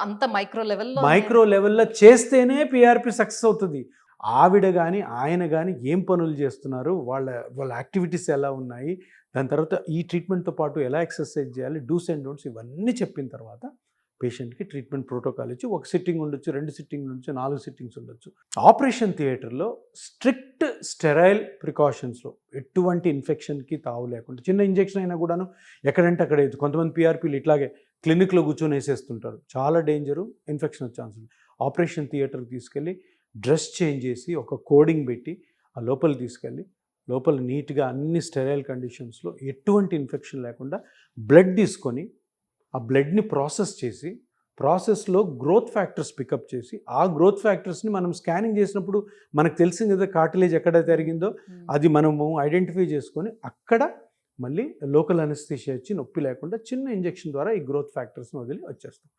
అంత మైక్రో లెవెల్లో చేస్తేనే పిఆర్పి సక్సెస్ అవుతుంది. ఆవిడ కానీ ఆయన కానీ ఏం పనులు చేస్తున్నారు, వాళ్ళ వాళ్ళ యాక్టివిటీస్ ఎలా ఉన్నాయి, దాని తర్వాత ఈ ట్రీట్మెంట్తో పాటు ఎలా ఎక్సర్సైజ్ చేయాలి, డూస్ అండ్ డోంట్స్ ఇవన్నీ చెప్పిన తర్వాత పేషెంట్కి ట్రీట్మెంట్ ప్రోటోకాల్ ఇచ్చి 1 సిట్టింగ్ ఉండొచ్చు, 2 సిట్టింగ్ ఉండొచ్చు, 4 సిట్టింగ్స్ ఉండొచ్చు. ఆపరేషన్ థియేటర్లో స్ట్రిక్ట్ స్టెరైల్ ప్రికాషన్స్లో ఎటువంటి ఇన్ఫెక్షన్కి తావు లేకుండా, చిన్న ఇంజెక్షన్ అయినా కూడాను ఎక్కడంటే అక్కడ కొంతమంది పిఆర్పీలు ఇట్లాగే క్లినిక్లో కూర్చొని వేసేస్తుంటారు, చాలా డేంజరు, ఇన్ఫెక్షన్ వచ్చే ఛాన్స్ ఉంది. ఆపరేషన్ థియేటర్కి తీసుకెళ్ళి డ్రెస్ చేంజ్ చేసి ఒక కోడింగ్ పెట్టి ఆ లోపల తీసుకెళ్ళి లోపల నీట్గా అన్ని స్టెరైల్ కండిషన్స్లో ఎటువంటి ఇన్ఫెక్షన్ లేకుండా బ్లడ్ తీసుకొని ఆ బ్లడ్ని ప్రాసెస్ చేసి ప్రాసెస్లో గ్రోత్ ఫ్యాక్టర్స్ పికప్ చేసి ఆ గ్రోత్ ఫ్యాక్టర్స్ని మనం స్కానింగ్ చేసినప్పుడు మనకు తెలిసింది కదా కార్టిలేజ్ ఎక్కడ జరిగిందో అది మనము ఐడెంటిఫై చేసుకొని అక్కడ మళ్ళీ లోకల్ అనస్థీషియా ఇచ్చి నొప్పి లేకుండా చిన్న ఇంజెక్షన్ ద్వారా ఈ గ్రోత్ ఫ్యాక్టర్స్ని వదిలి వచ్చేస్తాం.